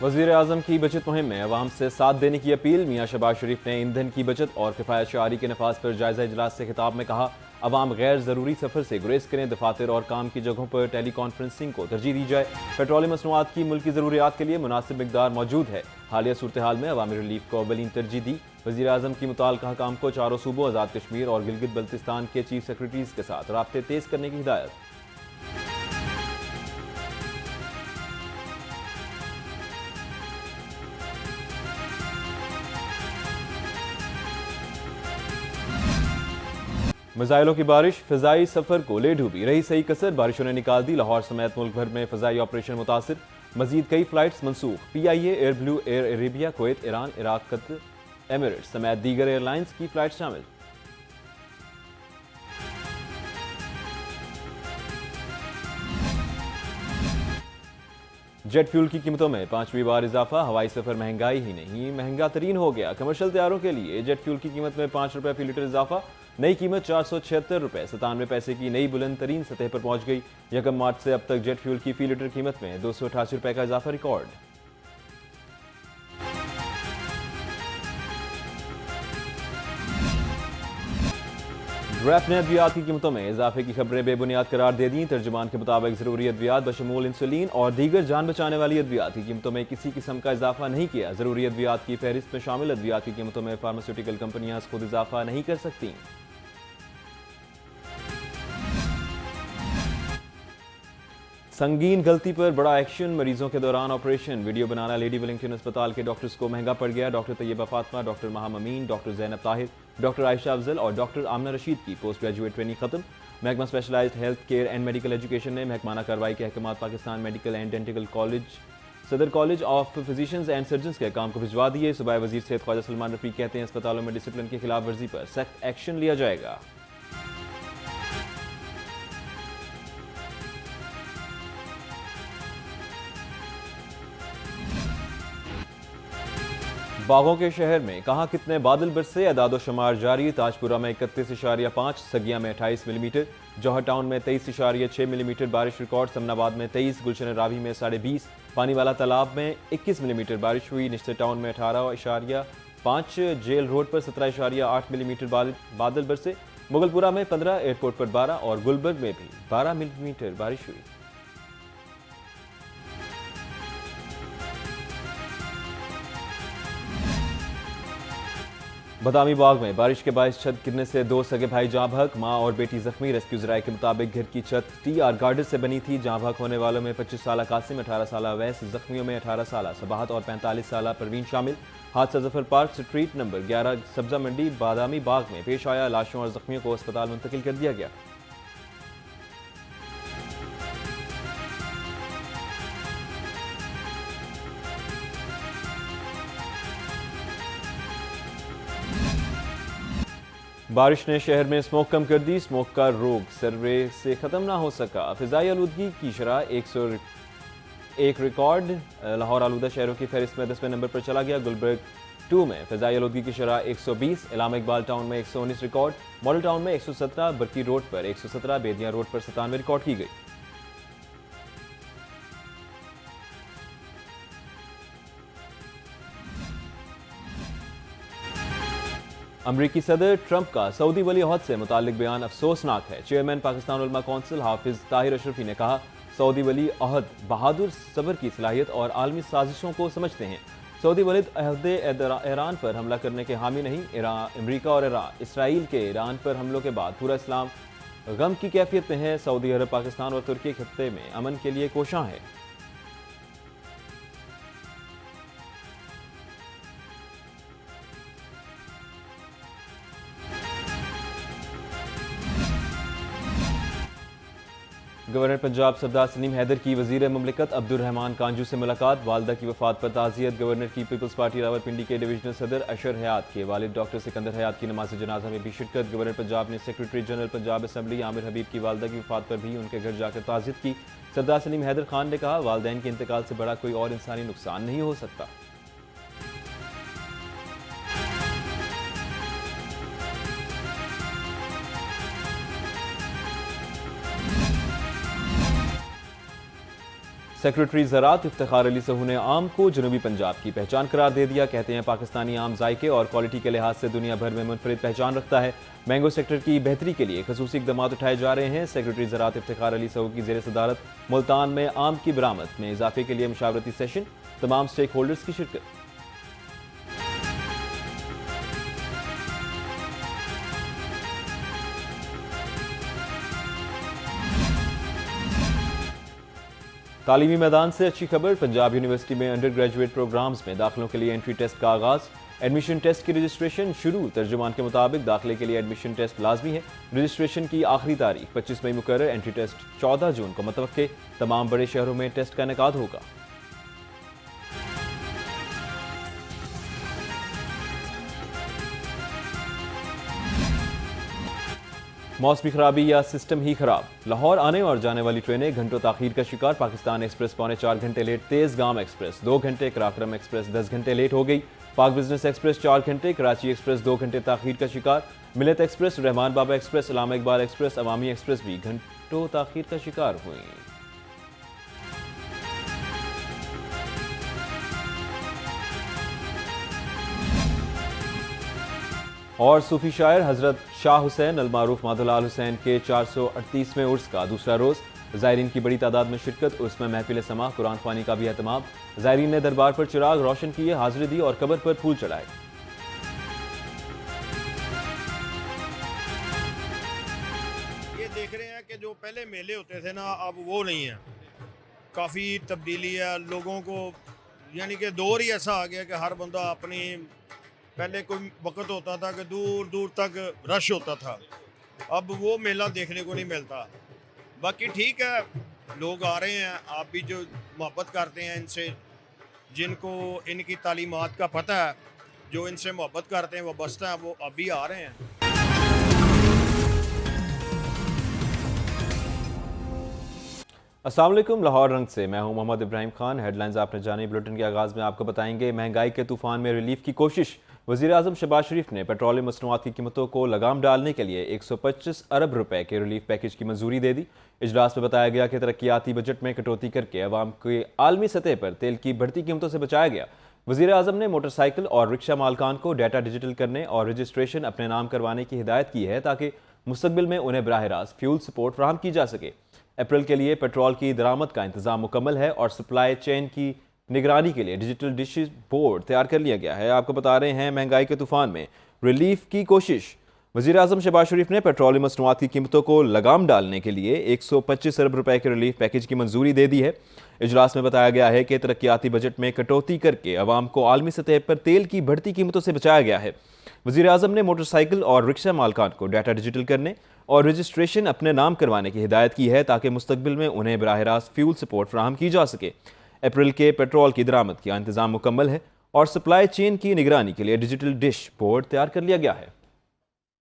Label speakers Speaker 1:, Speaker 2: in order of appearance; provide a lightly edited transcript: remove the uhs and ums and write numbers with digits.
Speaker 1: वज़ीर आज़म की बचत मुहिम में अवाम से साथ देने की अपील। मियां शहबाज शरीफ ने ईंधन की बचत और किफ़ायत शारी के नफाज पर जायजा इजलास से खिताब में कहा, अवाम गैर ज़रूरी सफ़र से गुरेज करें, दफातर और काम की जगहों पर टेली कॉन्फ्रेंसिंग को तरजीह दी जाए। पेट्रोलियम मसनूआत की मुल्की ज़रूरियात के लिए मुनासिब मिकदार मौजूद है। हालिया सूरत हाल में अवामी रिलीफ को अवलीन तरजीह दी। वज़ीर आज़म की मुताल्लिका हकाम को चारों सूबों, आज़ाद कश्मीर और गिलगित बल्तिस्तान के चीफ सेक्रेटरीज के साथ राब्ते तेज़ करने की हिदायत। मिसाइलों की बारिश फ़िज़ाई सफ़र को ले डूबी, रही सही कसर, बारिशों ने निकाल दी लाहौर समेत मुल्क भर में फ़िज़ाई ऑपरेशन मुतासिर। मजीद कई फ्लाइट्स मनसूख। PIA, air blue, air Arabia, Kuwait, Iran, Iraq, Qatar, Emirates समेत दीगर एयरलाइंस की फ्लाइट शामिल। जेट फ्यूल की कीमतों में पांचवी बार इजाफा, हवाई सफर महंगाई ही नहीं महंगा तरीन हो गया। कमर्शियल तैयारों के लिए जेट फ्यूल की कीमत में ₹5 फी लीटर इजाफा, नई कीमत ₹476.97 की नई बुलंद तरीन सतह पर पहुंच गई। 1 मार्च से अब तक जेट फ्यूल की फी लीटर कीमत में ₹288 का इजाफा रिकॉर्ड। ड्रैफ्ट ने अद्वियात की कीमतों में इजाफे की खबरें बेबुनियाद करार दे दी। तर्जुमान के मुताबिक जरूरी अद्वियात बशमूल इंसुलिन और दीगर जान बचाने वाली अद्वियात की कीमतों में किसी किस्म का इजाफा नहीं किया। जरूरी अद्वियात की फहरिस्त में शामिल अद्वियात की कीमतों में फार्मास्यूटिकल कंपनियां खुद इजाफा नहीं कर सकती। संगीन गलती पर बड़ा एक्शन, मरीजों के दौरान ऑपरेशन वीडियो बनाना लेडी वेलिंगटन अस्पताल के डॉक्टर्स को महंगा पड़ गया। डॉक्टर तैयबा फातिमा, डॉक्टर महाम अमीन, डॉक्टर जैनब ताहिर, डॉक्टर आयशा अफजल और डॉक्टर आमना रशीद की पोस्ट ग्रेजुएट ट्रेनिंग खत्म। महकमा specialized health care and medical education ने महकमाना कार्रवाई के अहकामात Pakistan medical and dental college, सदर college of physicians and surgeons के काम को भिजवा दिए। सूबाई वजीर सेहत ख्वाजा सलमान रफीक कहते हैं अस्पतालों में डिसिप्लिन की खिलाफ वर्जी पर सख्त एक्शन लिया जाएगा। बागों के शहर में कहाँ कितने बादल बरसे, अदादो शुमार जारी। ताजपुरा में 31.5, सगिया में 28 मिलीमीटर, जौहर टाउन में 23.6 मिलीमीटर बारिश रिकॉर्ड, समनाबाद में 23, गुलशन रावी में 20.5, पानी वाला तालाब में 21 मिलीमीटर बारिश हुई। निश्चित टाउन में 18.5, जेल रोड पर 17.8 मिलीमीटर बादल बरसे, मुगलपुरा में 15, एयरपोर्ट पर 12 और गुलबर्ग में भी 12 मिलीमीटर बारिश हुई। बदामी बाग में बारिश के बायस छत गिरने से 2 सगे भाई जाँ बहक, मां और बेटी जख्मी। रेस्क्यू जराये के मुताबिक घर की छत TR गार्डर से बनी थी। जाँ बहक होने वालों में 25 साल कासिम, 18 साल अवैस, जख्मियों में 18 साल सबाहत और 45 साल परवीन शामिल। हादसा जफर पार्क स्ट्रीट नंबर 11 सब्जा मंडी बादामी बाग में पेश आया। लाशों और जख्मियों को अस्पताल मुंतकिल कर दिया गया। बारिश ने शहर में स्मोक कम कर दी, स्मोक का रोग सर्वे से खत्म ना हो सका। फिजाई आलूदगी की शरह 101 रिकॉर्ड, लाहौर आलूदा शहरों की फहरिस्त में 10वें नंबर पर चला गया। गुलबर्ग 2 में फिजाई आलूदगी की शरह 120, इलामा इकबाल टाउन में 119 रिकॉर्ड, मॉडल टाउन में 117, बरकी रोड पर 117, बेदिया रोड पर 97 रिकॉर्ड की गई। अमरीकी सदर ट्रंप का सऊदी वली अहद से मुतालिक बयान अफसोसनाक है। चेयरमैन पाकिस्तान उलमा कौंसिल हाफिज ताहिर अशरफी ने कहा, सऊदी वली अहद बहादुर सबर की सलाहियत और आलमी साजिशों को समझते हैं। सऊदी वलीद अहद ईरान पर हमला करने के हामी नहीं। अमरीका और इसराइल के ईरान पर हमलों के बाद पूरा इस्लाम गम की कैफियत में है। सऊदी अरब पाकिस्तान और तुर्की खत्ते में अमन के लिए कोशां है। गवर्नर पंजाब सरदार सलीम हैदर की वजीर मुमलिकत अब्दुर्रहमान कांजू से मुलाकात, वालदा की वफात पर ताज़ियत। गवर्नर की पीपल्स पार्टी रावलपिंडी के डिविजनल सदर अशर हयात के वालिद डॉक्टर सिकंदर हयात की नमाज जनाजा में भी शिरकत। गवर्नर पंजाब ने secretary general Punjab assembly Aamir Habib की वालदा की वफात पर भी उनके घर जाकर ताज़ियत की। सरदार सलीम हैदर खान ने कहा, वालदैन के इंतकाल से बड़ा कोई और इंसानी नुकसान नहीं हो सकता। सेक्रेटरी ज़राअत इफ्तिखार अली सहू ने आम को जनूबी पंजाब की पहचान करार दे दिया। कहते हैं पाकिस्तानी आम जायके और क्वालिटी के लिहाज से दुनिया भर में मुनफरिद पहचान रखता है। मैंगो सेक्टर की बेहतरी के लिए खसूसी इकदाम उठाए जा रहे हैं। सेक्रेटरी ज़राअत इफ्तिखार अली सहू की ज़ेर सदारत मुल्तान में आम की बरामद में इजाफे के लिए मुशावरती सेशन, तमाम स्टेक होल्डर्स की शिरकत। तालीमी मैदान से अच्छी खबर, पंजाब यूनिवर्सिटी में अंडर ग्रेजुएट प्रोग्राम्स में दाखिलों के लिए एंट्री टेस्ट का आगाज। एडमिशन टेस्ट की रजिस्ट्रेशन शुरू। तर्जुमान के मुताबिक दाखिले के लिए एडमिशन टेस्ट लाजमी है। रजिस्ट्रेशन की आखिरी तारीख 25 मई मुकर्रर। एंट्री टेस्ट 14 जून को मतवक्के। तमाम बड़े शहरों में टेस्ट का इनेकाद होगा। मौसमी खराबी या सिस्टम ही खराब, लाहौर आने और जाने वाली ट्रेनें घंटों ताखीर का शिकार। पाकिस्तान एक्सप्रेस 4.25 घंटे लेट, तेज गाम एक्सप्रेस 2 घंटे, कराक्रम एक्सप्रेस 10 घंटे लेट हो गई। पाक बिजनेस एक्सप्रेस 4 घंटे, कराची एक्सप्रेस 2 घंटे ताखीर का शिकार। मिलत एक्सप्रेस, रहमान बाबा एक्सप्रेस, अलामा इकबाल एक्सप्रेस, अवामी एक्सप्रेस भी घंटों ताखीर का शिकार हुई। और सूफी शायर हजरत शाह हुसैन अलमारूफ माधोलाल हुसैन के 438वें उर्स का दूसरा रोज। ज़ायरीन की बड़ी तादाद में शिरकत। उर्स में महफिल समा, कुरान ख्वानी का भी एहतमाम। ज़ायरीन ने दरबार पर चिराग रोशन किए, हाजिरी दी और कब्र पर फूल चढ़ाए।
Speaker 2: ये देख रहे हैं कि जो पहले मेले होते थे ना, अब वो नहीं है। काफ़ी तब्दीली है लोगों को, यानी कि दौर ही ऐसा आ गया कि हर बंदा अपनी, पहले कोई वक्त होता था कि दूर दूर तक रश होता था, अब वो मेला देखने को नहीं मिलता। बाकी ठीक है, लोग आ रहे हैं, आप भी जो मोहब्बत करते हैं इनसे, जिनको इनकी तालीमात का पता है, जो इनसे मोहब्बत करते हैं वो बसता है, वो अभी आ रहे हैं।
Speaker 1: अस्सलाम वालेकुम, लाहौर रंग से मैं हूं मोहम्मद इब्राहिम खान। हेडलाइंस आपने जानी। बुलेटिन के आगाज़ में आपको बताएंगे महंगाई के तूफान में रिलीफ की कोशिश। वज़ीर आज़म शहबाज शरीफ ने पेट्रोलियम मसनूआत की कीमतों को लगाम डालने के लिए 125 अरब रुपए के रिलीफ पैकेज की मंजूरी दे दी। इजलास में बताया गया कि तरक्याती बजट में कटौती करके अवाम के आलमी सतह पर तेल की बढ़ती कीमतों से बचाया गया। वज़ीर आज़म ने मोटरसाइकिल और रिक्शा मालकान को डाटा डिजिटल करने और रजिस्ट्रेशन अपने नाम करवाने की हिदायत की है ताकि मुस्तकबिल में उन्हें बराह रास्त फ्यूल सपोर्ट फराहम की जा सके। अप्रैल के लिए पेट्रोल की दरामद का इंतजाम मुकम्मल है और सप्लाई चेन की निगरानी के लिए डिजिटल डिश बोर्ड तैयार कर लिया गया है। आपको बता रहे हैं महंगाई के तूफान में रिलीफ की कोशिश। वज़ीर आज़म शहबाज शरीफ ने पेट्रोलियम मसनूआत की कीमतों को लगाम डालने के लिए 125 अरब रुपए के रिलीफ पैकेज की मंजूरी दे दी है। इजलास में बताया गया है कि तरक्याती बजट में कटौती करके अवाम को आलमी सतह पर तेल की बढ़ती कीमतों से बचाया गया है। वज़ीर आज़म ने मोटरसाइकिल और रिक्शा मालकान को डाटा डिजिटल करने और रजिस्ट्रेशन अपने नाम करवाने की हिदायत की है ताकि मुस्तकबिल में उन्हें बराह रास्त फ्यूल सपोर्ट फराहम की जा सके। अप्रैल के पेट्रोल की दरामद का इंतजाम मुकम्मल है और सप्लाई चेन की निगरानी के लिए डिजिटल डिश बोर्ड तैयार कर लिया गया है।